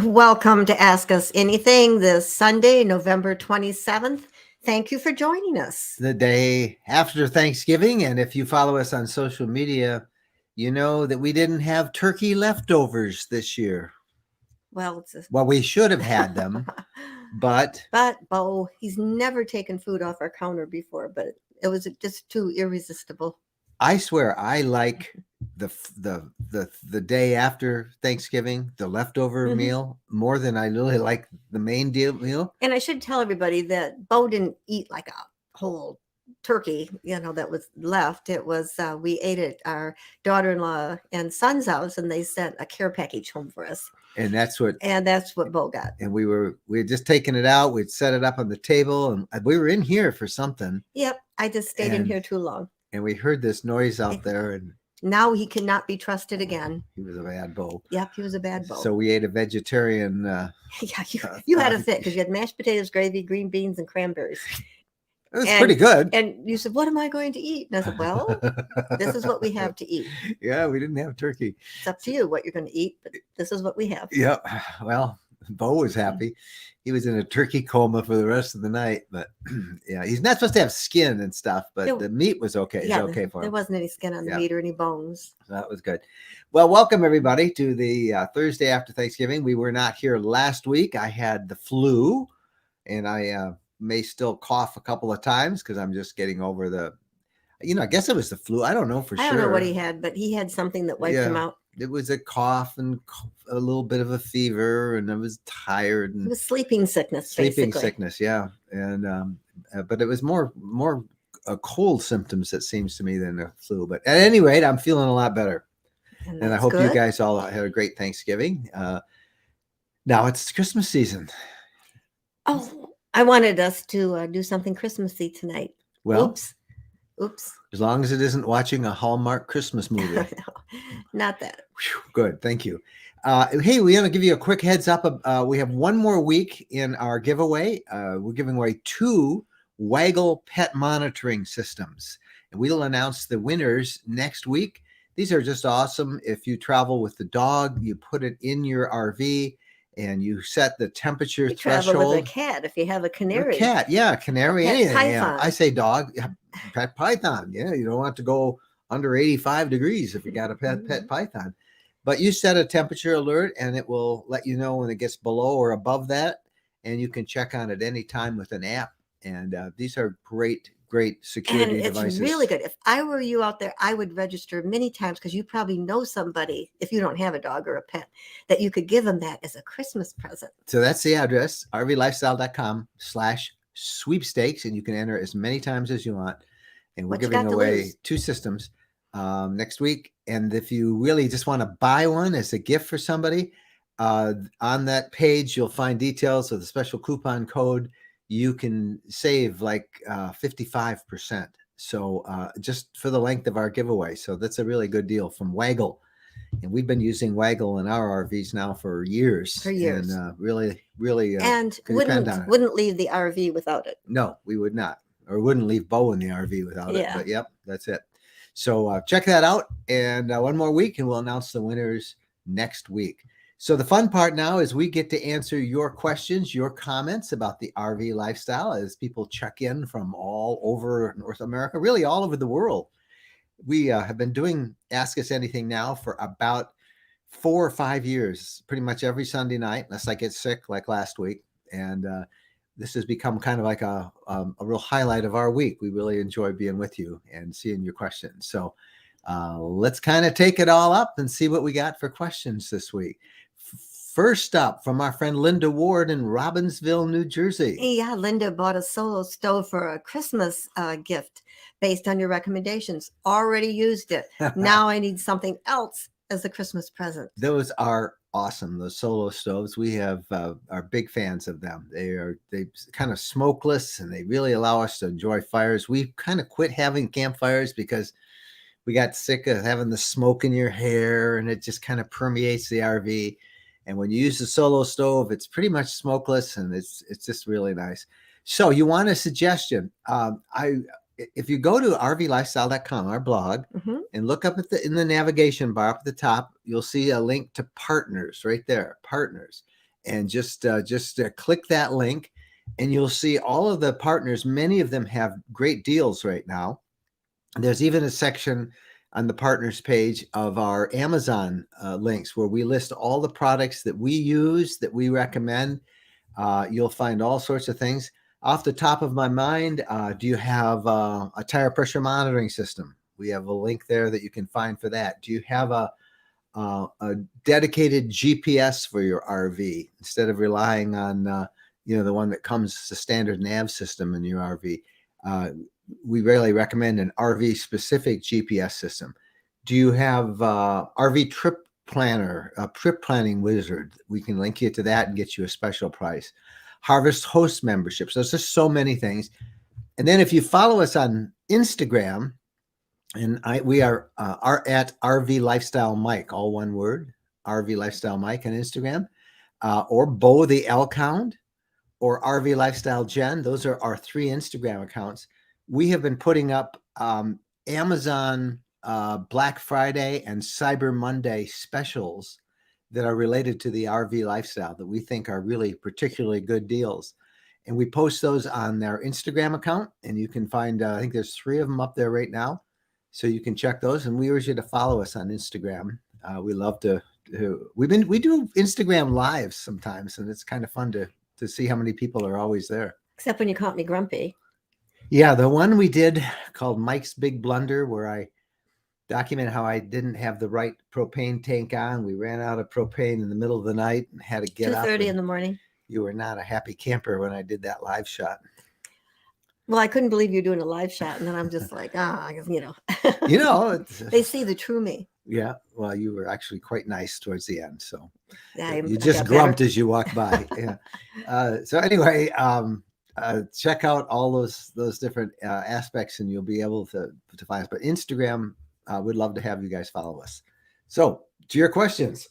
Welcome to Ask Us Anything this Sunday, November 27th. Thank you for joining us. The day after Thanksgiving. And if you follow us on social media, you know that we didn't have turkey leftovers this year. Well, we should have had them, but Bo, he's never taken food off our counter before, but it was just too irresistible. I swear I like the day after Thanksgiving, the leftover meal, more than I really like the main meal. And I should tell everybody that Bo didn't eat like a whole turkey, that was left. It was we ate at our daughter-in-law and son's house, and they sent a care package home for us. And that's what Bo got. And we had just taken it out. We'd set it up on the table, and we were in here for something. Yep, I just stayed in here too long. And we heard this noise out there, and now he cannot be trusted again. He was a bad Bo. Yep, he was a bad Bo. So we ate a vegetarian. Yeah, you had a fit because you had mashed potatoes, gravy, green beans, and cranberries. It was pretty good. And you said, "What am I going to eat?" And I said, "Well, this is what we have to eat." Yeah, we didn't have turkey. It's up to you what you're going to eat, but this is what we have. Yep. Well, Bo was happy. He was in a turkey coma for the rest of the night, but yeah, he's not supposed to have skin and stuff, but the meat was okay. Yeah, it's okay for him. There wasn't any skin on the meat or any bones. So that was good. Well, welcome everybody to the Thursday after Thanksgiving. We were not here last week. I had the flu, and I may still cough a couple of times because I'm just getting over the, I guess it was the flu. I don't know for sure. I don't know what he had, but he had something that wiped him out. It was a cough and a little bit of a fever, and I was tired. And it was sleeping sickness. Sickness, yeah. And but it was more cold symptoms, it seems to me, than the flu. But at any rate, I'm feeling a lot better, and I hope you guys all had a great Thanksgiving. Now it's Christmas season. Oh, I wanted us to do something Christmassy tonight. Well, Oops. As long as it isn't watching a Hallmark Christmas movie. No, not that. Good. Thank you. Hey, we want to give you a quick heads up. We have one more week in our giveaway. We're giving away 2 Waggle pet monitoring systems. And we'll announce the winners next week. These are just awesome. If you travel with the dog, you put it in your RV, and you set the temperature threshold. Travel with a cat if you have a canary. A cat, yeah, canary, anything. Python. Yeah. I say dog, pet python. Yeah, you don't want to go under 85 degrees if you got a pet python. But you set a temperature alert, and it will let you know when it gets below or above that, and you can check on it anytime with an app. And these are great security devices. It's really good. If I were you out there, I would register many times because you probably know somebody, if you don't have a dog or a pet, that you could give them that as a Christmas present. So that's the address, rvlifestyle.com/sweepstakes, and you can enter as many times as you want. And we're giving away 2 systems next week. And if you really just want to buy one as a gift for somebody, on that page, you'll find details of the special coupon code. You can save like 55%. So just for the length of our giveaway. So that's a really good deal from Waggle. And we've been using Waggle in our RVs now for years. And really, and wouldn't leave the RV without it. No, we would not. Or wouldn't leave Bo in the RV without it. But yep, that's it. So check that out. And one more week, and we'll announce the winners next week. So the fun part now is we get to answer your questions, your comments about the RV lifestyle as people check in from all over North America, really all over the world. We have been doing Ask Us Anything now for about 4 or 5 years, pretty much every Sunday night, unless I get sick like last week. And this has become kind of like a real highlight of our week. We really enjoy being with you and seeing your questions. So let's kind of take it all up and see what we got for questions this week. First up, from our friend Linda Ward in Robbinsville, New Jersey. Yeah, Linda bought a solo stove for a Christmas gift based on your recommendations. Already used it. Now I need something else as a Christmas present. Those are awesome. Those solo stoves. We have are big fans of them. They kind of smokeless, and they really allow us to enjoy fires. We kind of quit having campfires because we got sick of having the smoke in your hair, and it just kind of permeates the RV. And when you use the solo stove, it's pretty much smokeless, and it's just really nice. So you want a suggestion? If you go to rvlifestyle.com, our blog, and look up in the navigation bar up at the top, you'll see a link to partners right there, partners. and just click that link, and you'll see all of the partners. Many of them have great deals right now. There's even a section on the partners page of our Amazon links where we list all the products that we use, that we recommend. You'll find all sorts of things. Off the top of my mind, do you have a tire pressure monitoring system? We have a link there that you can find for that. Do you have a dedicated GPS for your RV instead of relying on the one that comes, the standard nav system in your RV? We really recommend an RV specific GPS system. Do you have RV trip planner, a trip planning wizard? We can link you to that and get you a special price. Harvest host memberships. There's just so many things. And then if you follow us on Instagram, and we are at RV Lifestyle Mike, all one word, RV Lifestyle Mike on Instagram, or Bo the Elkhound, or RV Lifestyle Jen. Those are our 3 Instagram accounts. We have been putting up Amazon Black Friday and Cyber Monday specials that are related to the RV lifestyle that we think are really particularly good deals. And we post those on their Instagram account, and you can find, I think there's 3 of them up there right now. So you can check those, and we urge you to follow us on Instagram. We love we do Instagram lives sometimes, and it's kind of fun to see how many people are always there. Except when you caught me grumpy. Yeah, the one we did called Mike's Big Blunder, where I document how I didn't have the right propane tank on. We ran out of propane in the middle of the night and had to get up. 2:30 in the morning. You were not a happy camper when I did that live shot. Well, I couldn't believe you're doing a live shot, and then I'm just like, they see the true me. Yeah, well, you were actually quite nice towards the end, so Yeah, you just grumped as you walked by. Yeah. So anyway, check out all those different aspects, and you'll be able to find us. But Instagram, we'd love to have you guys follow us. So to your questions,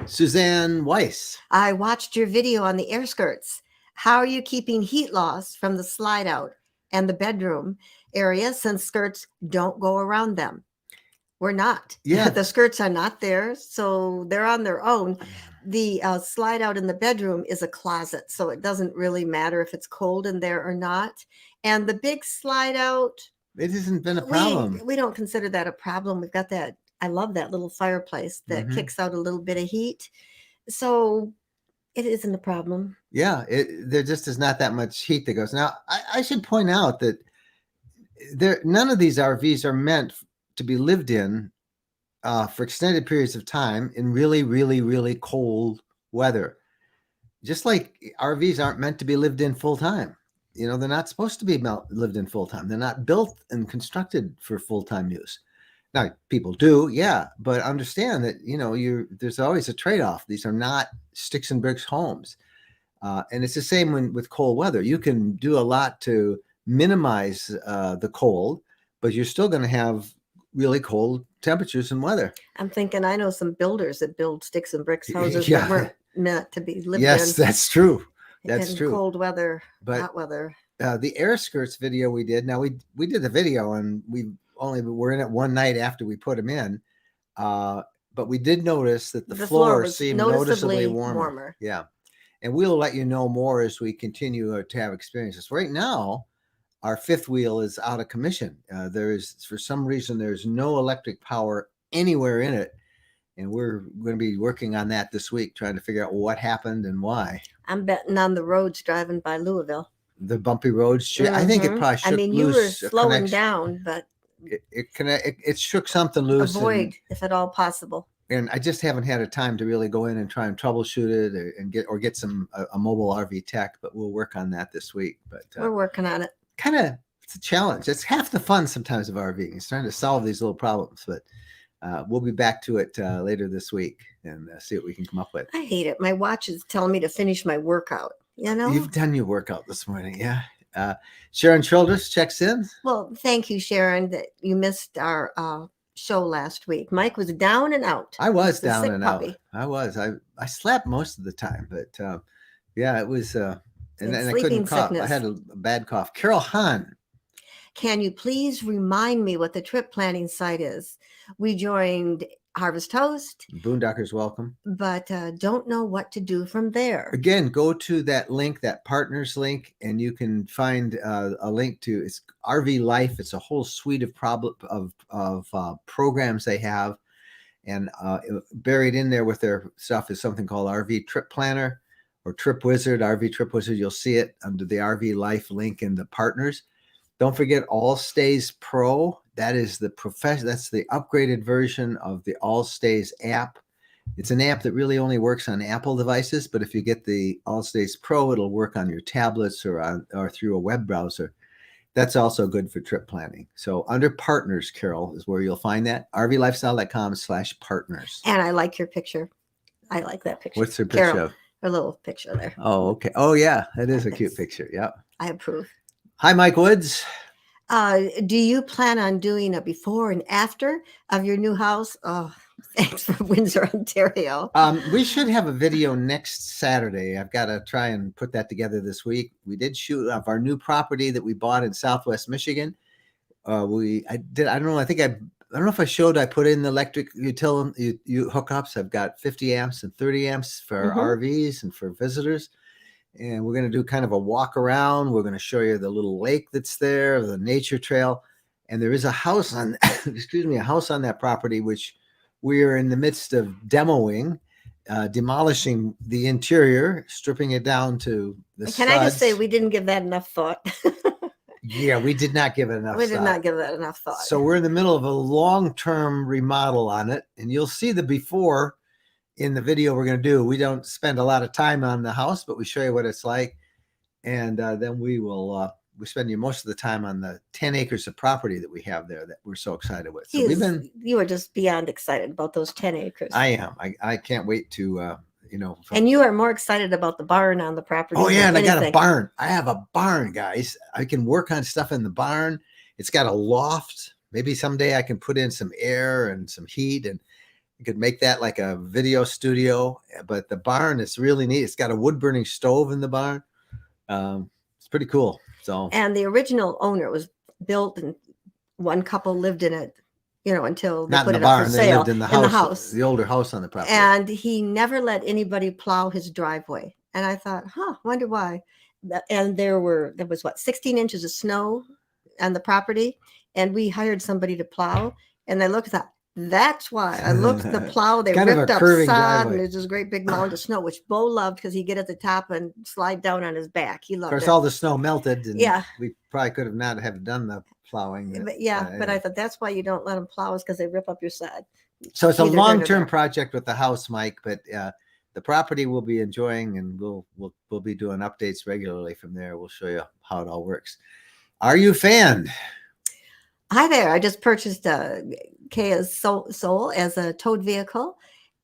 Suzanne Weiss. I watched your video on the air skirts. How are you keeping heat loss from the slide out and the bedroom area since skirts don't go around them? We're not. Yeah. The skirts are not there, so they're on their own. The slide out in the bedroom is a closet, so it doesn't really matter if it's cold in there or not. And the big slide out, it hasn't been a problem. We don't consider that a problem. We've got that. I love that little fireplace that kicks out a little bit of heat. So it isn't a problem. Yeah, there just is not that much heat that goes. Now, I should point out that none of these RVs are meant to be lived in for extended periods of time in really, really, really cold weather. Just like RVs aren't meant to be lived in full time. They're not supposed to be lived in full time. They're not built and constructed for full time use. Now, people do, yeah, but understand that there's always a trade-off. These are not sticks and bricks homes, and it's the same with cold weather. You can do a lot to minimize the cold, but you're still going to have really cold temperatures and weather. I'm thinking I know some builders that build sticks and bricks houses that weren't meant to be lived in. Yes, that's true. That's true. Cold weather, hot weather. The air skirts video we did. Now we did the video and we're in it one night after we put them in, but we did notice that the floor seemed noticeably warmer. Yeah, and we'll let you know more as we continue to have experiences. Right now, our 5th wheel is out of commission. For some reason, there's no electric power anywhere in it. And we're going to be working on that this week, trying to figure out what happened and why. I'm betting on the roads driving by Louisville. The bumpy roads. I think it probably shook loose. You were slowing down, but it shook something loose. Avoid, if at all possible. And I just haven't had a time to really go in and try and troubleshoot it and get some a mobile RV tech. But we'll work on that this week. But we're working on it. It's a challenge. It's half the fun sometimes of RVing. It's trying to solve these little problems, but we'll be back to it later this week and see what we can come up with. I hate it. My watch is telling me to finish my workout. You've done your workout this morning. Yeah. Sharon Childress checks in. Well, thank you, Sharon, that you missed our show last week. Mike was down and out. I was down and out. I was. I slept most of the time, but yeah, it was. And I couldn't cough. I had a bad cough. Carol Hahn. Can you please remind me what the trip planning site is? We joined Harvest Toast, Boondockers welcome. but don't know what to do from there. Again, go to that link, that partners link, and you can find a link to it's RV Life. It's a whole suite of programs they have, and buried in there with their stuff is something called RV Trip Planner or Trip Wizard. RV Trip Wizard, you'll see it under the RV Life link in the partners. Don't forget All Stays Pro. That is the That's the upgraded version of the All Stays app. It's an app that really only works on Apple devices, but if you get the All Stays Pro, it'll work on your tablets or through a web browser. That's also good for trip planning. So under partners, Carol, is where you'll find that. rvlifestyle.com/partners. And I like your picture. I like that picture. What's her picture Carol, of? her little picture there. Oh, okay. Oh, yeah. That is a cute picture. Yep. I approve. Hi, Mike Woods. Do you plan on doing a before and after of your new house? Oh, thanks for Windsor, Ontario. We should have a video next Saturday. I've got to try and put that together this week. We did shoot of our new property that we bought in Southwest Michigan. I don't know if I showed, I put in the electric utility hookups. I've got 50 amps and 30 amps for RVs and for visitors. And we're going to do kind of a walk around. We're going to show you the little lake that's there, the nature trail. And there is a house on, a house on that property, which we are in the midst of demoing, demolishing the interior, stripping it down to the studs. Can I just say, we didn't give that enough thought. Yeah, we did not give it enough thought. We did not give that enough thought. So we're in the middle of a long-term remodel on it. And you'll see the before in the video we're going to do. We don't spend a lot of time on the house, but we show you what it's like. And then we will spend you most of the time on the 10 acres of property that we have there that we're so excited with. So you are just beyond excited about those 10 acres. I am. I can't wait to, and you are more excited about the barn on the property. Oh, yeah. And I got a barn. I have a barn, guys. I can work on stuff in the barn. It's got a loft. Maybe someday I can put in some air and some heat, and you could make that like a video studio. But the barn is really neat. It's got a wood burning stove in the barn. It's pretty cool. So, and the original owner was built, and one couple lived in it, until they put it up for sale. They lived in the house, the older house on the property. And he never let anybody plow his driveway. And I thought, wonder why. And there was 16 inches of snow on the property, and we hired somebody to plow. And I looked at that. That's why I looked at the plow. They ripped up sod, and there's this great big mound of snow, which Bo loved because he'd get at the top and slide down on his back. He loved it. Of course, all the snow melted. And yeah. We probably could have not have done the plowing. But I thought that's why you don't let them plow, is because they rip up your sod. So it's a long-term project with the house, Mike, but the property we'll be enjoying, and we'll be doing updates regularly from there. We'll show you how it all works. Are you a fan? Hi there. I just purchased a Kia Soul as a towed vehicle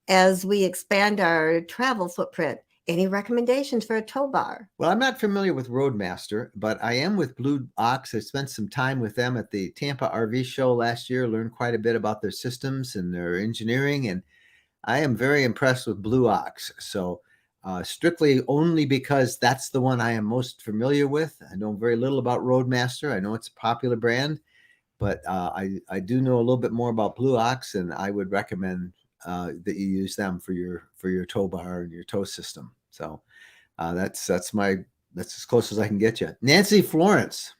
as we expand our travel footprint. Any recommendations for a tow bar? Well, I'm not familiar with Roadmaster, but I am with Blue Ox. I spent some time with them at the Tampa RV show last year, learned quite a bit about their systems and their engineering, and I am very impressed with Blue Ox. So strictly only because that's the one I am most familiar with. I know very little about Roadmaster. I know it's a popular brand, but I do know a little bit more about Blue Ox, and I would recommend that you use them for your tow bar and your tow system. So that's as close as I can get you. Nancy Florence.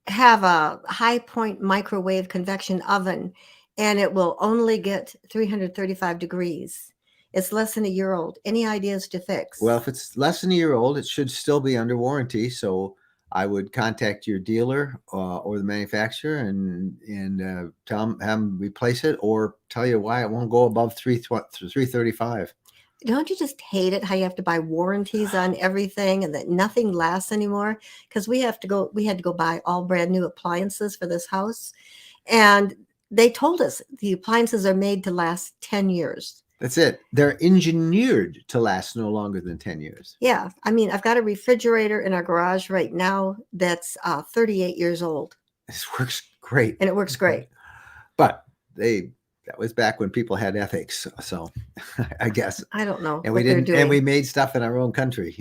Have a High Point microwave convection oven, and it will only get 335 degrees. It's less than a year old. Any ideas to fix? Well, if it's less than a year old, it should still be under warranty. So I would contact your dealer or the manufacturer and tell them, have them replace it, or tell you why it won't go above 335. Don't you just hate it how you have to buy warranties on everything and that nothing lasts anymore? Because we had to go buy all brand new appliances for this house, and they told us the appliances are made to last 10 years. That's it. They're engineered to last no longer than 10 years. Yeah. I mean, I've got a refrigerator in our garage right now that's 38 years old. This works great. And it works great. But that was back when people had ethics. So I guess. I don't know. And we made stuff in our own country,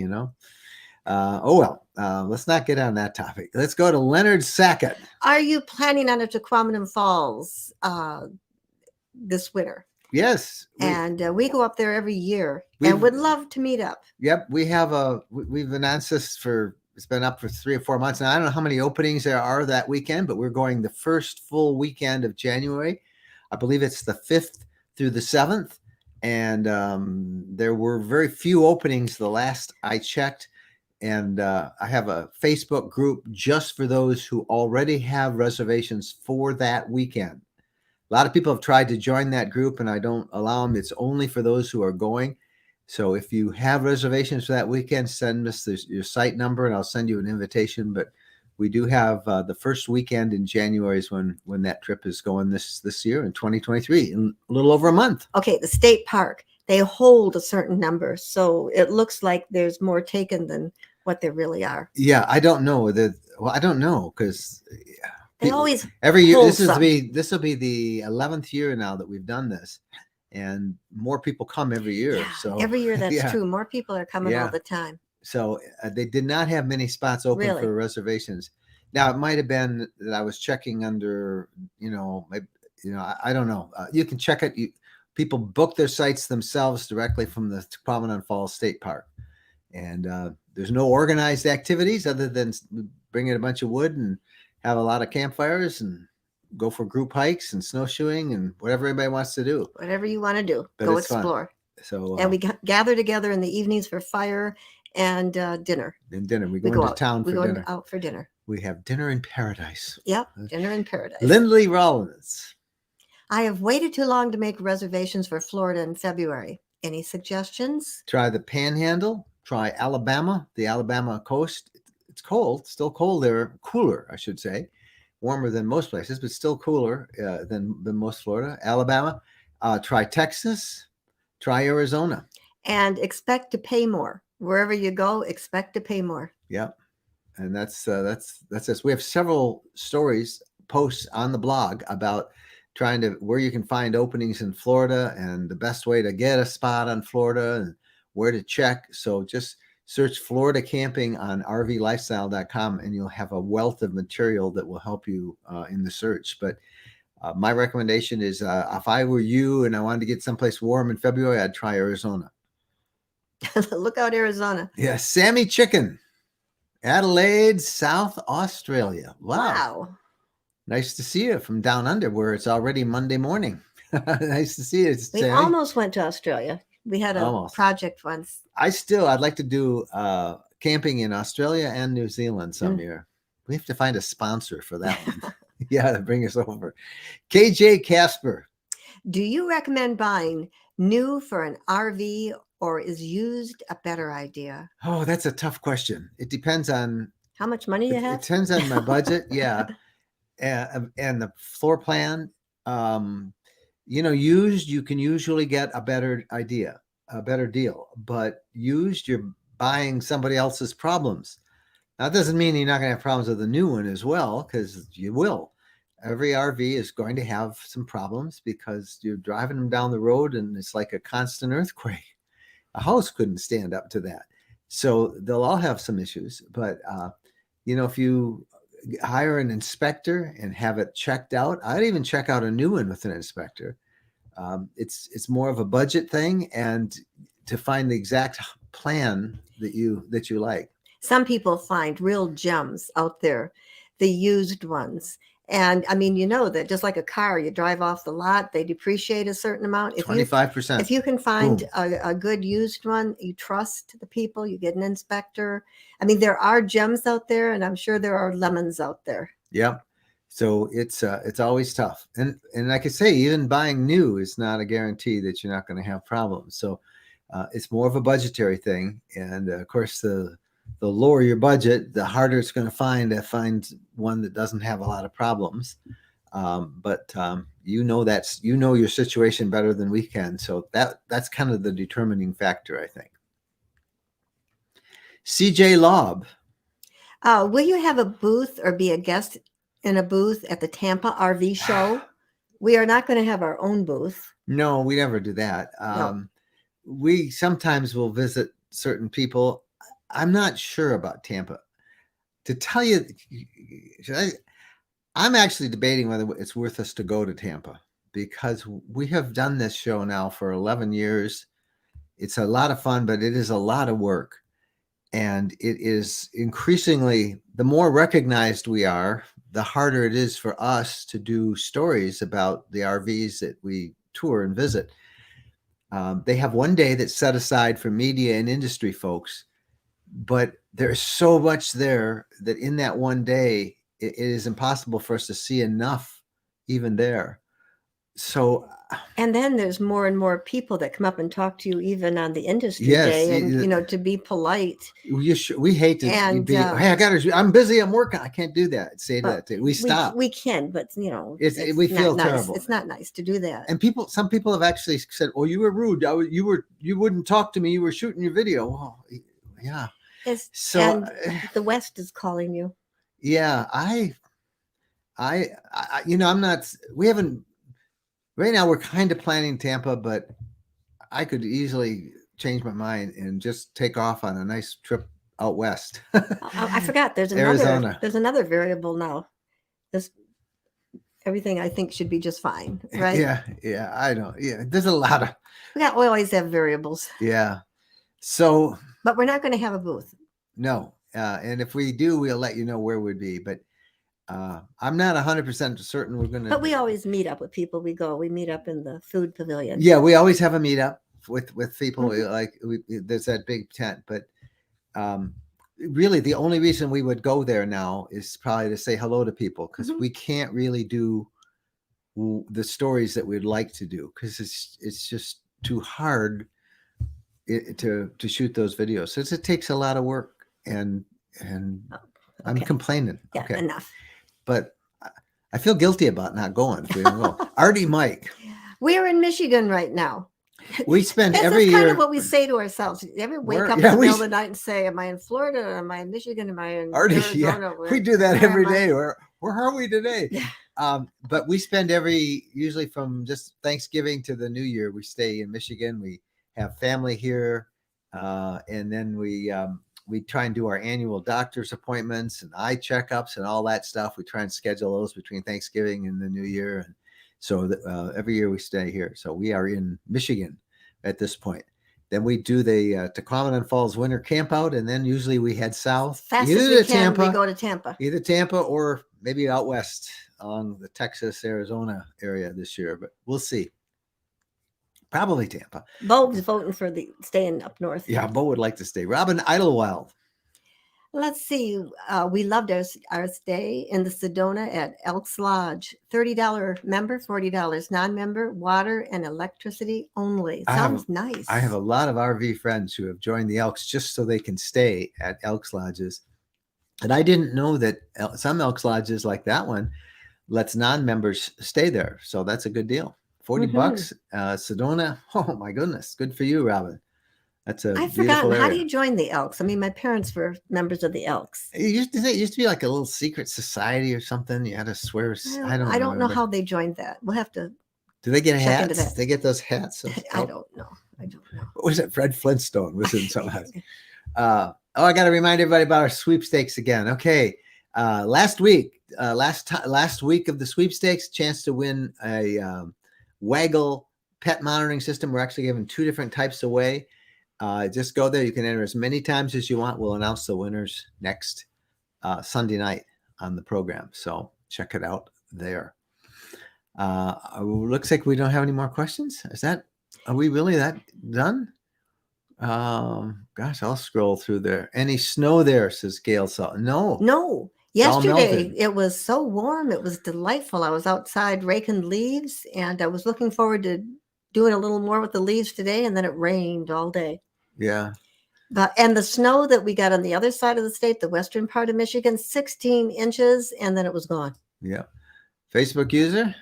let's not get on that topic. Let's go to Leonard Sackett. Are you planning on a Tequamatum Falls this winter. Yes. And we go up there every year We've- and would love to meet up. Yep. We've announced this it's been up for 3 or 4 months. And I don't know how many openings there are that weekend, but we're going the first full weekend of January. I believe it's the 5th through the 7th. And there were very few openings the last I checked. And I have a Facebook group just for those who already have reservations for that weekend. A lot of people have tried to join that group, and I don't allow them. It's only for those who are going. So if you have reservations for that weekend, send us your site number, and I'll send you an invitation. But we do have the first weekend in January is when that trip is going this year in 2023, in a little over a month. Okay, the state park, they hold a certain number, so it looks like there's more taken than what there really are. Yeah, I don't know. I don't know because they always every year. hold This will be the 11th year now that we've done this, and more people come every year. Yeah, so every year, that's yeah. true. More people are coming all the time. So they did not have many spots open for reservations. Now it might have been that I was checking under, I don't know. You can check it. People book their sites themselves directly from the Promenade Falls State Park, and there's no organized activities other than bringing a bunch of wood and have a lot of campfires and go for group hikes and snowshoeing and whatever anybody wants to do. Whatever you want to do, go explore. Fun. So and we gather together in the evenings for fire and dinner. And dinner. We go into town for dinner. We go out for dinner. We have dinner in paradise. Yep, dinner in paradise. Lindley Rollins. I have waited too long to make reservations for Florida in February. Any suggestions? Try the Panhandle. Try Alabama, the Alabama coast. It's cold, still cold there, cooler, I should say. Warmer than most places, but still cooler than most Florida. Alabama. Try Texas. Try Arizona. And expect to pay more. Wherever you go, expect to pay more. Yep. And that's us. We have several posts on the blog about where you can find openings in Florida and the best way to get a spot on Florida and where to check. So just search Florida camping on rvlifestyle.com and you'll have a wealth of material that will help you in the search. But my recommendation is if I were you and I wanted to get someplace warm in February, I'd try Arizona. Look out, Arizona. Yeah, Sammy Chicken, Adelaide, South Australia. Wow. Nice to see you from down under where it's already Monday morning. Nice to see you. We almost went to Australia. We had a project once. I'd like to do camping in Australia and New Zealand some year. We have to find a sponsor for that one. Yeah, to bring us over. KJ Casper. Do you recommend buying new for an RV or is used a better idea? Oh, that's a tough question. It depends on how much money you have. It depends on my budget. Yeah. And the floor plan. Used, you can usually get a better deal, but used, you're buying somebody else's problems. Now, that doesn't mean you're not going to have problems with the new one as well, because you will. Every RV is going to have some problems because you're driving them down the road and it's like a constant earthquake. A house couldn't stand up to that. So they'll all have some issues, but if you hire an inspector and have it checked out, I'd even check out a new one with an inspector. It's more of a budget thing and to find the exact plan that you like. Some people find real gems out there, the used ones. And I mean, that just like a car, you drive off the lot, they depreciate a certain amount. 25%. If you can find a good used one, you trust the people, you get an inspector. I mean, there are gems out there, and I'm sure there are lemons out there. Yep. So it's always tough. And like I say, even buying new is not a guarantee that you're not going to have problems. So it's more of a budgetary thing. And of course, the lower your budget, the harder it's going to find one that doesn't have a lot of problems. But your situation better than we can. So that's kind of the determining factor, I think. CJ Lobb. Will you have a booth or be a guest in a booth at the Tampa RV show? We are not going to have our own booth. No, we never do that. No. We sometimes will visit certain people. I'm not sure about Tampa. To tell you, I'm actually debating whether it's worth us to go to Tampa because we have done this show now for 11 years. It's a lot of fun, but it is a lot of work. And it is increasingly, the more recognized we are, the harder it is for us to do stories about the RVs that we tour and visit. They have one day that's set aside for media and industry folks, but there's so much there that in that one day, it is impossible for us to see enough even there. So, and then there's more and more people that come up and talk to you even on the industry yes, day, and to be polite. We hate to be. Hey, I'm busy. I'm working. I can't do that. Say that. We stop. We can, but we feel terrible. It's not nice to do that. And some people have actually said, "Oh, you were rude. You wouldn't talk to me. You were shooting your video." Well, yeah. And the West is calling you. Yeah, I'm not. We haven't. Right now, we're kind of planning Tampa, but I could easily change my mind and just take off on a nice trip out west. I forgot. There's Arizona. There's another variable now. Everything I think should be just fine, right? Yeah. I don't. Yeah, there's a lot of. We always have variables. Yeah. So. But we're not going to have a booth. No, and if we do, we'll let you know where we'd be. But I'm not 100% certain we're going to. But we always meet up with people. We meet up in the food pavilion. Yeah, we always have a meetup with people. There's that big tent, but really the only reason we would go there now is probably to say hello to people, because we can't really do the stories that we'd like to do, because it's just too hard to shoot those videos. So it takes a lot of work, and I'm complaining. Yeah, okay, enough. But I feel guilty about not going. If we don't go. Artie, Mike. We're in Michigan right now. We spend every year. That's kind of what we what say to ourselves. Every wake up in the middle of the night and say, "Am I in Florida? Or am I in Michigan? Am I in Arizona?" Yeah, we do that every day. Where are we today? Yeah. But we spend usually from just Thanksgiving to the New Year, we stay in Michigan. We have family here, and then we try and do our annual doctor's appointments and eye checkups and all that stuff. We try and schedule those between Thanksgiving and the New Year. And so every year we stay here. So we are in Michigan at this point. Then we do the Tacoma Falls winter camp out, and then usually we head south. Fast as we can, we go to Tampa. Either Tampa or maybe out west along the Texas, Arizona area this year, but we'll see. Probably Tampa. Bo's voting for staying up north. Yeah, Bo would like to stay. Robin Idlewild. Let's see. We loved our stay in the Sedona at Elks Lodge. $30 member, $40 non-member, water and electricity only. Sounds nice. I have a lot of RV friends who have joined the Elks just so they can stay at Elks Lodges. And I didn't know that some Elks Lodges like that one lets non-members stay there. So that's a good deal. $40, Sedona. Oh my goodness. Good for you, Robin. That's a beautiful area. How do you join the Elks? I mean, my parents were members of the Elks. It used to be like a little secret society or something. You had to swear. I don't know how they joined that. We'll have to. Do they get hats? They get those hats? I don't know. What was it? Fred Flintstone was in some hats. I got to remind everybody about our sweepstakes again. Okay. Last week of the sweepstakes, chance to win a Waggle pet monitoring system. We're actually giving 2 different types away. Just go there. You can enter as many times as you want. We'll announce the winners next Sunday night on the program. So check it out there. Looks like we don't have any more questions. Are we really that done? Gosh, I'll scroll through there. Any snow there, says Gail. No. Yesterday, it was so warm. It was delightful. I was outside raking leaves, and I was looking forward to doing a little more with the leaves today, and then it rained all day. Yeah. And the snow that we got on the other side of the state, the western part of Michigan, 16 inches, and then it was gone. Yeah. Facebook user?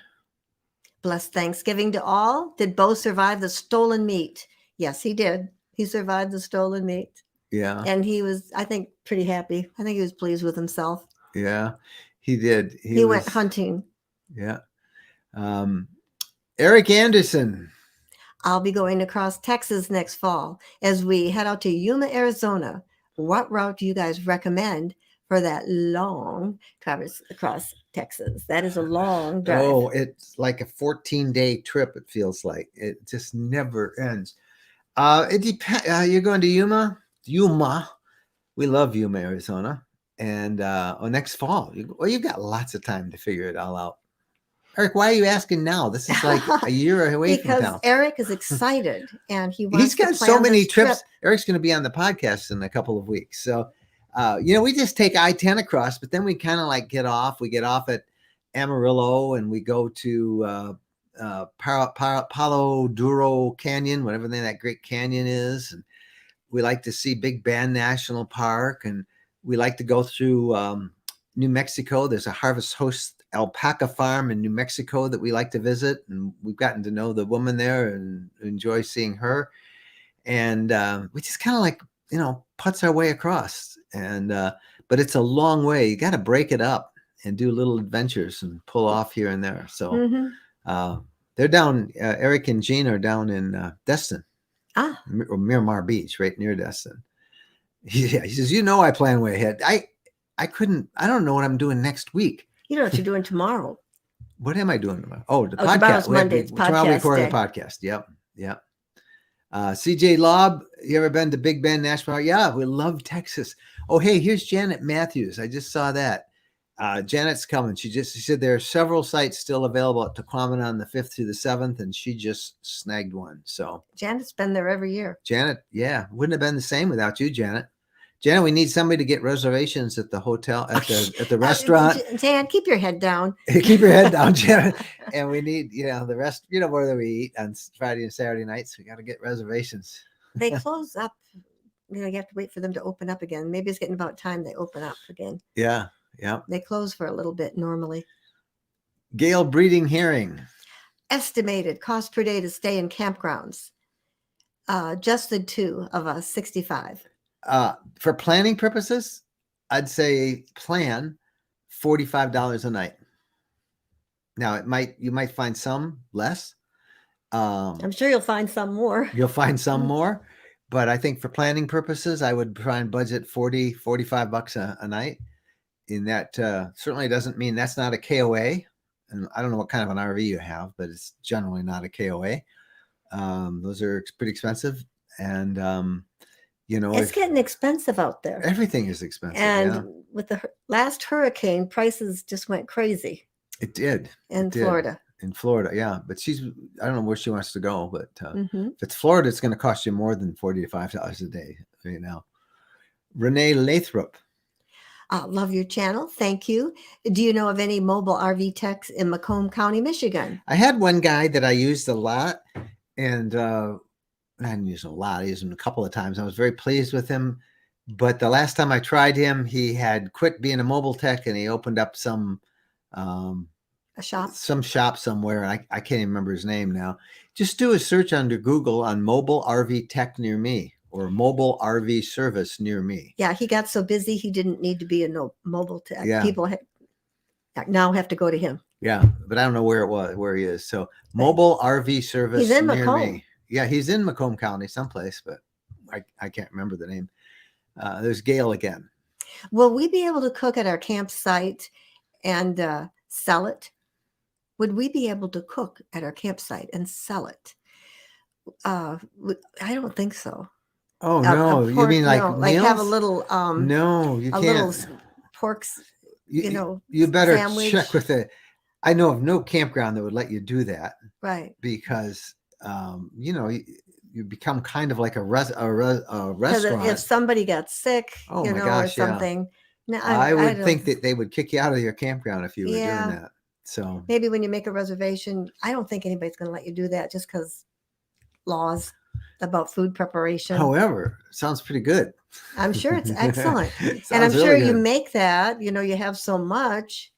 Blessed Thanksgiving to all. Did Bo survive the stolen meat? Yes, he did. He survived the stolen meat. Yeah. And he was, I think, pretty happy. I think he was pleased with himself. Yeah, he did. He went hunting. Yeah. Eric Anderson. I'll be going across Texas next fall as we head out to Yuma, Arizona. What route do you guys recommend for that long traverse across Texas. That is a long drive. Oh, it's like a 14-day trip. It feels like it just never ends. It depends. You're going to Yuma. We love Yuma, Arizona, and next fall. You've got lots of time to figure it all out. Eric, why are you asking now? This is like a year away from now. Because Eric is excited and He's wants got to plan so many this trip. trips. Eric's going to be on the podcast in a couple of weeks. So, we just take I-10 across, but then we kind of like get off. We get off at Amarillo and we go to Palo Duro Canyon, whatever that great canyon is. And we like to see Big Bend National Park, and we like to go through New Mexico. There's a Harvest Host alpaca farm in New Mexico that we like to visit, and we've gotten to know the woman there and enjoy seeing her. And we just kind of like, putz our way across. And but it's a long way. You got to break it up and do little adventures and pull off here and there. So they're down. Eric and Jean are down in Destin, or Miramar Beach, right near Destin. Yeah, he says, I plan way ahead. I don't know what I'm doing next week. You know what you're doing tomorrow. What am I doing tomorrow? Oh, the podcast. Tomorrow's Monday. It's tomorrow we record the podcast. Yep. CJ Lobb, you ever been to Big Bend National Park? Yeah, we love Texas. Oh, hey, here's Janet Matthews. I just saw that. Janet's coming. She said there are several sites still available at Tequaman on the 5th through the 7th, and she just snagged one. So Janet's been there every year. Janet, yeah, wouldn't have been the same without you, Janet. Janet, we need somebody to get reservations at the hotel, at the restaurant. Jan, keep your head down. Keep your head down, Janet. And we need, the rest, where we eat on Friday and Saturday nights. We got to get reservations. They close up. You have to wait for them to open up again. Maybe it's getting about time they open up again. Yeah. They close for a little bit normally. Gale Breeding Herring. Estimated cost per day to stay in campgrounds. Just the two of us, $65. For planning purposes, I'd say plan $45 a night. Now you might find some less. I'm sure you'll find some more. You'll find some more, but I think for planning purposes, I would try and budget $45 a night. In that certainly doesn't mean that's not a KOA. And I don't know what kind of an RV you have, but it's generally not a KOA. Those are pretty expensive. And it's getting expensive out there. Everything is expensive. And with the last hurricane, prices just went crazy. It did. Florida. In Florida, yeah. But I don't know where she wants to go, but if it's Florida, it's going to cost you more than $40 to $5 a day right now. Renee Lathrop. Love your channel. Thank you. Do you know of any mobile RV techs in Macomb County, Michigan? I had one guy that I used a lot, and I didn't use him a lot. I used him a couple of times. I was very pleased with him. But the last time I tried him, he had quit being a mobile tech, and he opened up some a shop, some shop somewhere. I can't even remember his name now. Just do a search under Google on mobile RV tech near me, or mobile RV service near me. Yeah, he got so busy he didn't need to be a mobile tech. Yeah. People now have to go to him. Yeah, but I don't know where he is. So mobile RV service he's in near Macomb. me. Yeah, he's in Macomb County someplace, but I can't remember the name. There's Gail again. Will we be able to cook at our campsite and sell it? Would we be able to cook at our campsite and sell it? I don't think so. Oh no! You mean like no, meals? Like have a little no, you can't. Little porks. You better sandwich. check with it. I know of no campground that would let you do that, right? Because you become kind of like a restaurant. If somebody got sick, or something. Yeah. I would think that they would kick you out of your campground if you were doing that. So maybe when you make a reservation, I don't think anybody's going to let you do that just because laws about food preparation. However, sounds pretty good. I'm sure it's excellent. And I'm sure you make that, you have so much.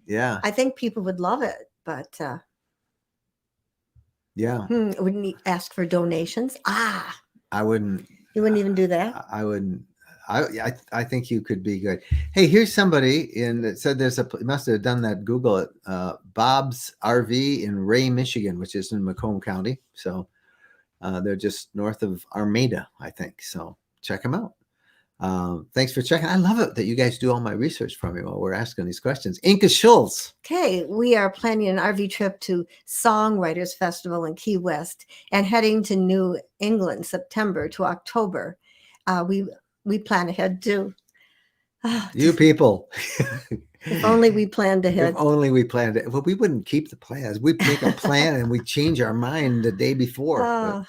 Yeah. I think people would love it, but yeah. Wouldn't you ask for donations? I wouldn't. You wouldn't even do that? I wouldn't. I think you could be good. Hey, here's somebody that said you must have done that Google it. Bob's RV in Ray, Michigan, which is in Macomb County. So they're just north of Armada, I think. So check them out. Thanks for checking. I love it that you guys do all my research for me while we're asking these questions. Inka Schultz. Okay, we are planning an RV trip to Songwriters Festival in Key West and heading to New England September to October. We plan ahead too. You people. If only we planned ahead. If only we planned it. Well, we wouldn't keep the plans. We'd make a plan and we change our mind the day before.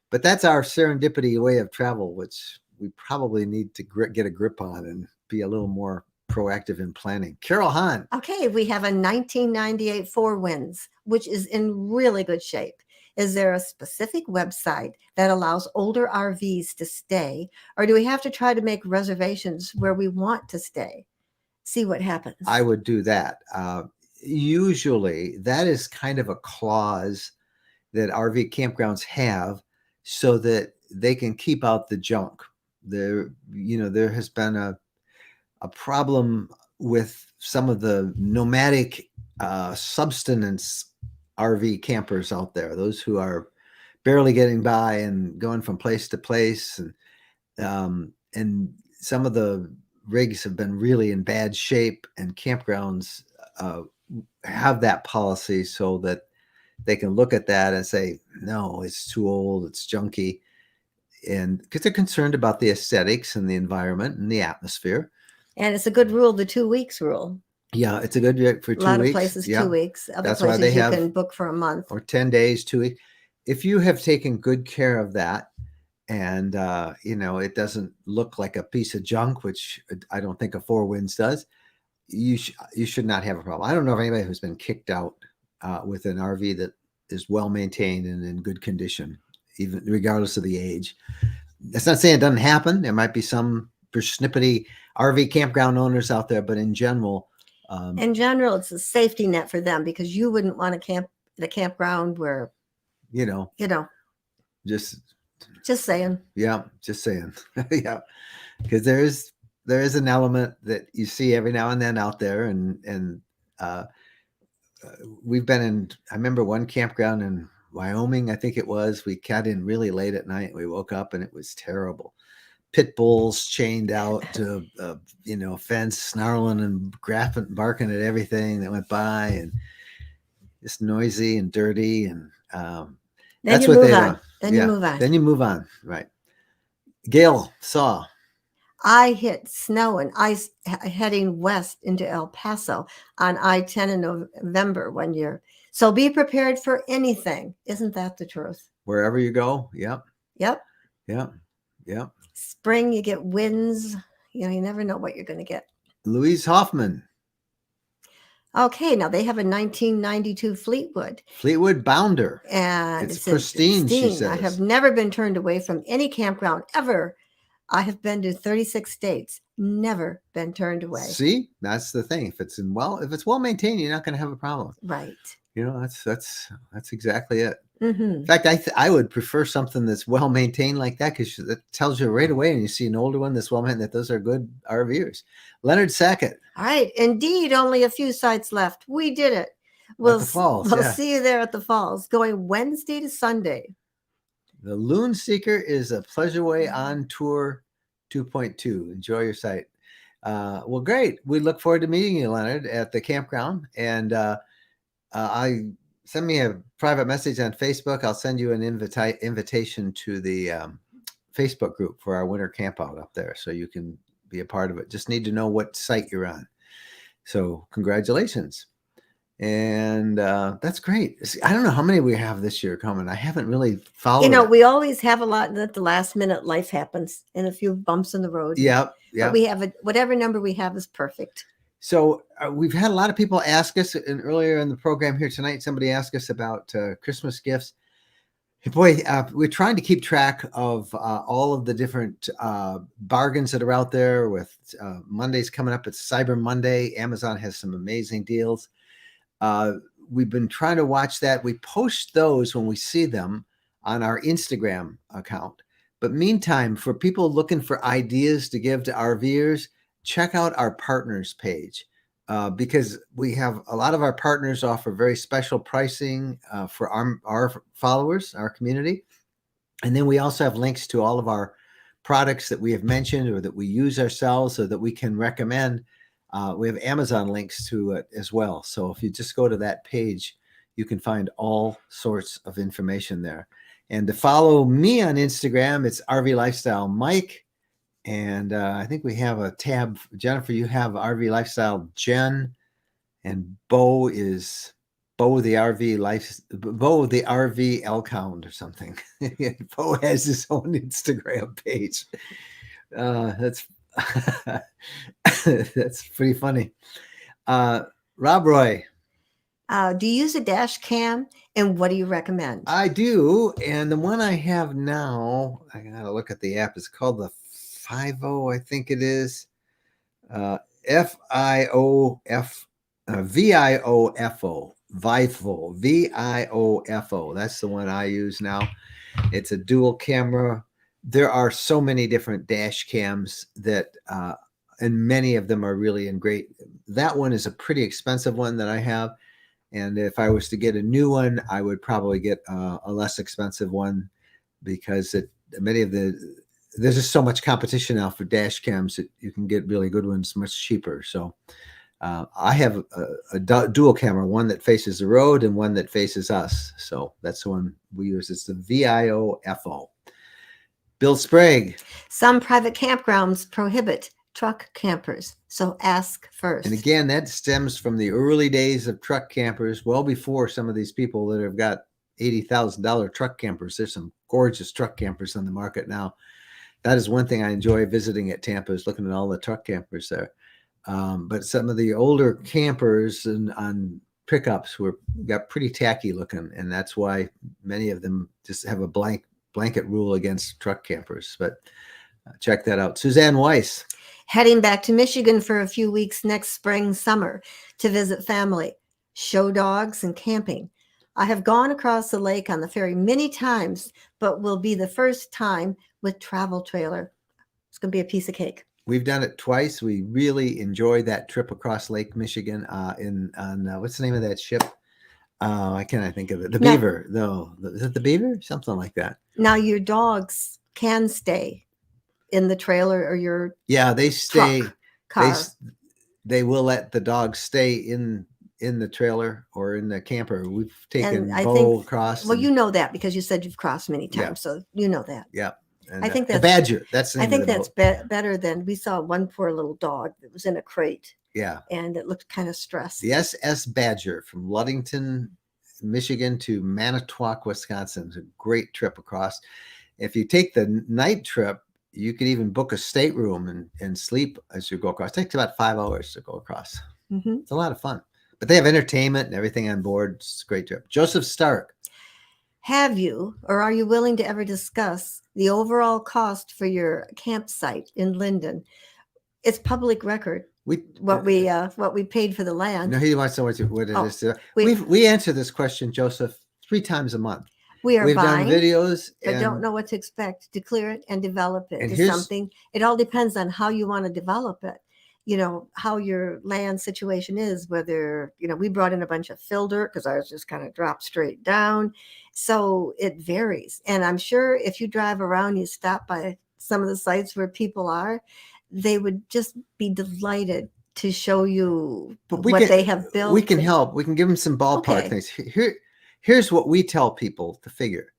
But that's our serendipity way of travel, which we probably need to get a grip on and be a little more proactive in planning. Carol Hahn. Okay, we have a 1998 Four Winds, which is in really good shape. Is there a specific website that allows older RVs to stay, or do we have to try to make reservations where we want to stay? See what happens. I would do that. Usually, that is kind of a clause that RV campgrounds have so that they can keep out the junk. There has been a problem with some of the nomadic subsistence RV campers out there, those who are barely getting by and going from place to place. And some of the rigs have been really in bad shape, and campgrounds have that policy so that they can look at that and say, no, it's too old, it's junky. And because they're concerned about the aesthetics and the environment and the atmosphere. And it's a good rule, the 2 weeks rule. Yeah, it's a good for 2 weeks. A lot of places, 2 weeks. Other That's places why they you have, can book for a month. Or 10 days, 2 weeks. If you have taken good care of that and, it doesn't look like a piece of junk, which I don't think a Four Winds does, you should not have a problem. I don't know of anybody who's been kicked out with an RV that is well maintained and in good condition, even regardless of the age. That's not saying it doesn't happen. There might be some persnippety RV campground owners out there, but in general, it's a safety net for them, because you wouldn't want to camp at a campground where, just saying. Yeah, just saying. Yeah, because there is an element that you see every now and then out there, and we've been in. I remember one campground in Wyoming, I think it was. We got in really late at night. We woke up and it was terrible. Pit bulls chained out to a fence, snarling and barking at everything that went by, and just noisy and dirty. And that's what they want. Then you move on. Then you move on. Right. Gail Saw. I hit snow and ice heading west into El Paso on I-10 in November one year. So be prepared for anything. Isn't that the truth? Wherever you go. Yep. Yep. Yep. Yep. Spring, you get winds. You never know what you're going to get. Louise Hoffman. Okay, now they have a 1992 Fleetwood Bounder. And it's pristine, she says. I have never been turned away from any campground ever. I have been to 36 states, never been turned away. See, that's the thing. If it's well maintained, you're not going to have a problem. Right. That's exactly it. Mm-hmm. In fact, I would prefer something that's well maintained like that, because that tells you right away, and you see an older one that's well maintained, that those are good RVers. Leonard Sackett. All right, indeed, only a few sites left. We did it. We'll see you there at the falls, going Wednesday to Sunday. The Loon Seeker is a Pleasureway on Tour 2.2. Enjoy your site. Well, great. We look forward to meeting you, Leonard, at the campground. And send me a private message on Facebook. I'll send you an invitation to the Facebook group for our winter camp out up there, so you can be a part of it. Just need to know what site you're on. So congratulations. And that's great. I don't know how many we have this year coming. I haven't really followed it. We always have a lot, and at the last minute life happens and a few bumps in the road. Yeah. But we have whatever number we have is perfect. So we've had a lot of people ask us, and earlier in the program here tonight, somebody asked us about Christmas gifts. Boy, we're trying to keep track of all of the different bargains that are out there. With Monday's coming up, it's Cyber Monday. Amazon has some amazing deals. We've been trying to watch that. We post those when we see them on our Instagram account. But meantime, for people looking for ideas to give to RVers, check out our partners page, because we have a lot of our partners offer very special pricing for our followers, our community. And then we also have links to all of our products that we have mentioned or that we use ourselves or that we can recommend, we have Amazon links to it as well. So if you just go to that page, you can find all sorts of information there. And to follow me on Instagram, it's RV Lifestyle Mike. And I think we have a tab. Jennifer, you have RV Lifestyle Jen, and Bo is Bo the RV Elkhound or something. Bo has his own Instagram page. That's that's pretty funny. Rob Roy. Do you use a dash cam, and what do you recommend? I do, and the one I have now, I gotta look at the app. It's called the 50, I think it is. VIOFO, VIOFO. That's the one I use now. It's a dual camera. There are so many different dash cams that, and many of them are really in great. That one is a pretty expensive one that I have. And if I was to get a new one, I would probably get a less expensive one because there's just so much competition now for dash cams that you can get really good ones much cheaper. So I have a dual camera, one that faces the road and one that faces us. So that's the one we use. It's the VIOFO. Bill Sprague. Some private campgrounds prohibit truck campers, so ask first. And again, that stems from the early days of truck campers, well before some of these people that have got $80,000 truck campers. There's some gorgeous truck campers on the market now. That is one thing I enjoy visiting at Tampa, is looking at all the truck campers there. But some of the older campers on pickups got pretty tacky looking, and that's why many of them just have a blanket rule against truck campers. But check that out. Suzanne Weiss. Heading back to Michigan for a few weeks next spring, summer to visit family, show dogs, and camping. I have gone across the lake on the ferry many times, but will be the first time with travel trailer. It's going to be a piece of cake. We've done it twice. We really enjoyed that trip across Lake Michigan on what's the name of that ship? I cannot think of it. The Beaver, though. Is it the Beaver? Something like that. Now your dogs can stay in the trailer or your they stay car. They will let the dogs stay in the trailer or in the camper. We've taken Bo across. Well, you know that because you said you've crossed many times, so you know that. Yeah. And I think that's the Badger. That's the name I think of the that's better than we saw one poor little dog that was in a crate. Yeah. And it looked kind of stressed. The SS Badger from Ludington, Michigan to Manitowoc, Wisconsin. It's a great trip across. If you take the night trip, you could even book a stateroom and sleep as you go across. It takes about 5 hours to go across. Mm-hmm. It's a lot of fun. But they have entertainment and everything on board. It's a great trip. Joseph Stark. Have you, or are you willing to ever discuss the overall cost for your campsite in Linden? It's public record. What we paid for the land. No, he wants to know what it is. We answer this question, Joseph, 3 times a month. We've done videos, but don't know what to expect. Declare it and develop it is something. It all depends on how you want to develop it. You know, how your land situation is, whether, we brought in a bunch of fill dirt because ours just kind of dropped straight down. So it varies. And I'm sure if you drive around, you stop by some of the sites where people are, they would just be delighted to show you what they have built. We can help. We can give them some ballpark things. Here's what we tell people to figure,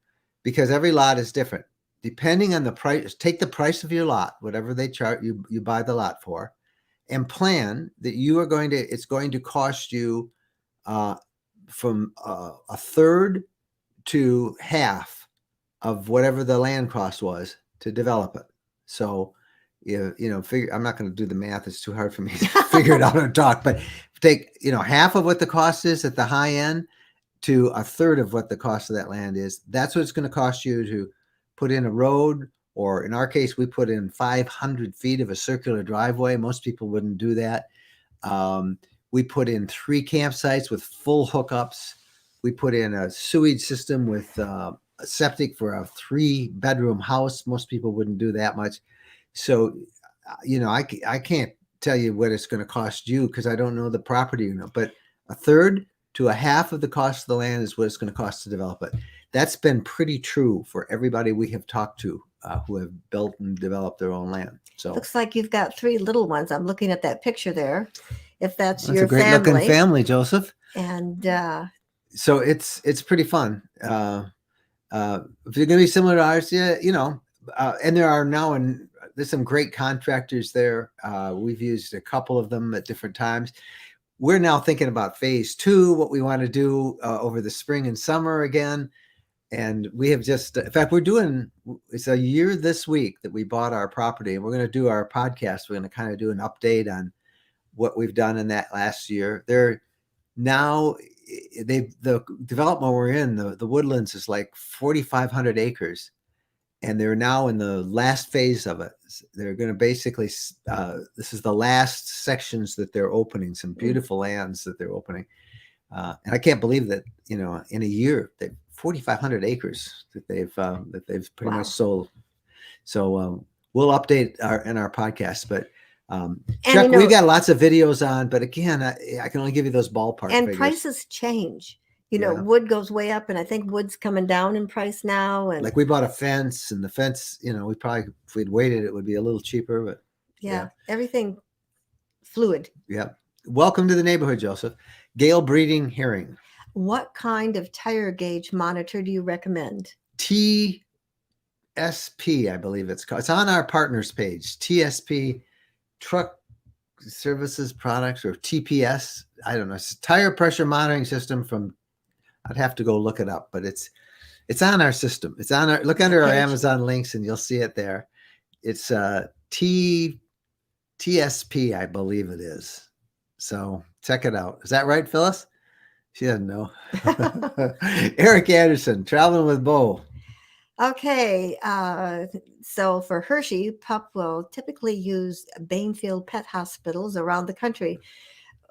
because every lot is different. Depending on the price, take the price of your lot, whatever they chart you buy the lot for, and plan that it's going to cost you from a third to half of whatever the land cost was to develop it. So, figure. I'm not going to do the math; it's too hard for me to figure it out or talk. But take half of what the cost is at the high end to a third of what the cost of that land is. That's what it's going to cost you to put in a road. Or in our case, we put in 500 feet of a circular driveway. Most people wouldn't do that. We put in 3 campsites with full hookups. We put in a sewage system with a septic for a 3-bedroom house. Most people wouldn't do that much. So, I can't tell you what it's going to cost you because I don't know the property, but a third to a half of the cost of the land is what it's going to cost to develop it. That's been pretty true for everybody we have talked to who have built and developed their own land. So looks like you've got 3 little ones. I'm looking at that picture there. If that's a your great family. looking family, Joseph. And so it's pretty fun. If you're going to be similar to ours, yeah, and there are now, and there's some great contractors there. We've used a couple of them at different times. We're now thinking about phase 2, what we want to do over the spring and summer again. And we have just, in fact, it's a year this week that we bought our property, and we're going to do our podcast. We're going to kind of do an update on what we've done in that last year. The development we're in, the Woodlands, is like 4,500 acres, and they're now in the last phase of it. They're going to basically, this is the last sections that they're opening, some beautiful lands that they're opening. And I can't believe that, in a year, 4,500 acres that they've pretty much sold. So we'll update in our podcast, but Chuck, we've got lots of videos on, but again, I can only give you those ballpark and figures. Prices change. Wood goes way up, and I think wood's coming down in price now. And like we bought a fence, and the fence, we probably, if we'd waited, it would be a little cheaper, but everything fluid. Yeah. Welcome to the neighborhood, Joseph. Gale Breeding Hearing. What kind of tire gauge monitor do you recommend? TSP, I believe it's called. It's on our partners page. TSP, Truck Services Products, or TPS. I don't know. It's a tire pressure monitoring system from, I'd have to go look it up, but it's on our system. It's on our, look under our Amazon links and you'll see it there. It's TSP, I believe it is. So check it out. Is that right, Phyllis? She doesn't know. Eric Anderson, Traveling with Bo. Okay, so for Hershey, pup will typically use Bainfield pet hospitals around the country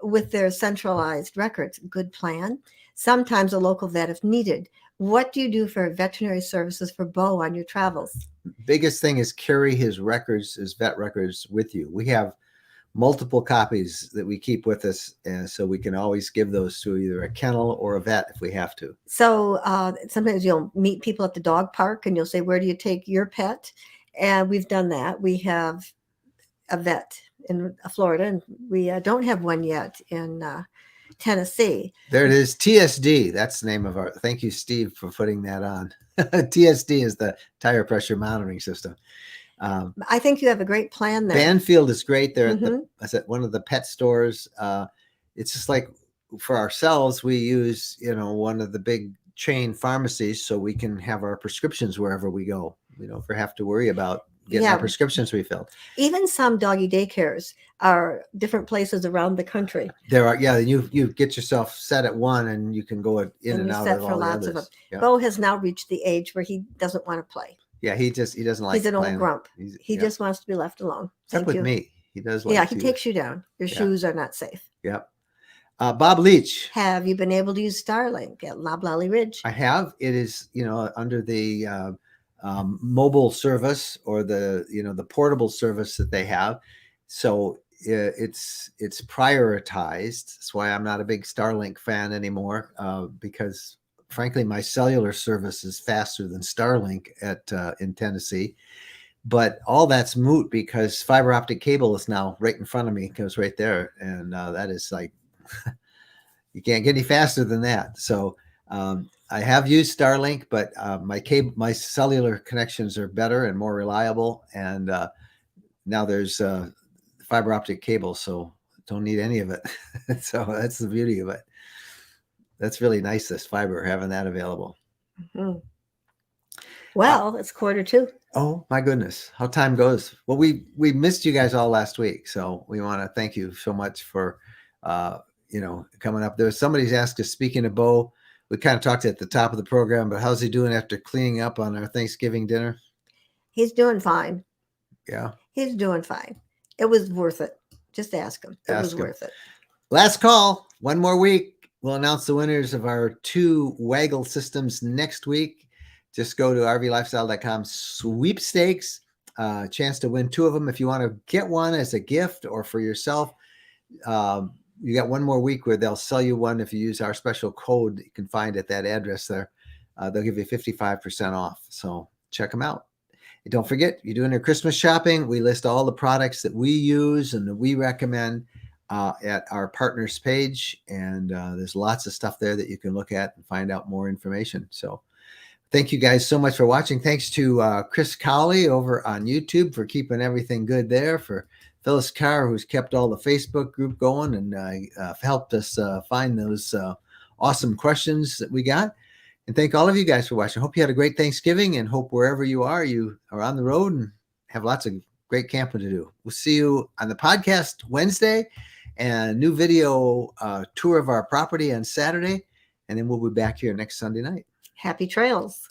with their centralized records. Good plan. Sometimes a local vet if needed. What do you do for veterinary services for Bo on your travels? Biggest thing is carry his records, his vet records with you. We have multiple copies that we keep with us, and so we can always give those to either a kennel or a vet if we have to. So sometimes you'll meet people at the dog park and you'll say, where do you take your pet? And we've done that. We have a vet in Florida, and we don't have one yet in Tennessee. There it is. TSD. That's the name of our, thank you, Steve, for putting that on. TSD is the tire pressure monitoring system. I think you have a great plan there. Banfield is great. They're at one of the pet stores. It's just like for ourselves, we use, one of the big chain pharmacies so we can have our prescriptions wherever we go. We don't have to worry about getting our prescriptions refilled. Even some doggy daycares are different places around the country. There are, you get yourself set at one and you can go in and out of all the others. Of them. Yeah. Bo has now reached the age where he doesn't want to play. Yeah, he doesn't like. He's an old grump. He just wants to be left alone. Except with me, he does. Like he takes you down. Your shoes are not safe. Yep. Bob Leach. Have you been able to use Starlink at Loblolly Ridge? I have. It is, under the mobile service or the portable service that they have. So it's prioritized. That's why I'm not a big Starlink fan anymore, because frankly, my cellular service is faster than Starlink in Tennessee. But all that's moot because fiber optic cable is now right in front of me. It goes right there. And that is like, you can't get any faster than that. So I have used Starlink, but my cellular connections are better and more reliable. And now there's fiber optic cable, so don't need any of it. So that's the beauty of it. That's really nice, this fiber, having that available. Mm-hmm. Well, it's 1:45. Oh my goodness, how time goes. Well, we missed you guys all last week, so we want to thank you so much for coming up. There was somebody's asked us, speaking of Bo, we kind of talked at the top of the program, but how's he doing after cleaning up on our Thanksgiving dinner? He's doing fine. Yeah, he's doing fine. It was worth it. Just ask him. It was worth it. Last call. One more week. We'll announce the winners of our 2 Waggle systems next week. Just go to rvlifestyle.com sweepstakes. Chance to win 2 of them. If you want to get one as a gift or for yourself, you got one more week where they'll sell you one. If you use our special code that you can find at that address there, they'll give you 55% off. So check them out. don't forget, you're doing your Christmas shopping. We list all the products that we use and that we recommend at our partners page. And there's lots of stuff there that you can look at and find out more information. So thank you guys so much for watching. Thanks to Chris Cowley over on YouTube for keeping everything good there, for Phyllis Carr, who's kept all the Facebook group going and helped us find those awesome questions that we got. And thank all of you guys for watching. Hope you had a great Thanksgiving, and hope wherever you are on the road and have lots of great camping to do. We'll see you on the podcast Wednesday and a new video tour of our property on Saturday. And then we'll be back here next Sunday night. Happy trails.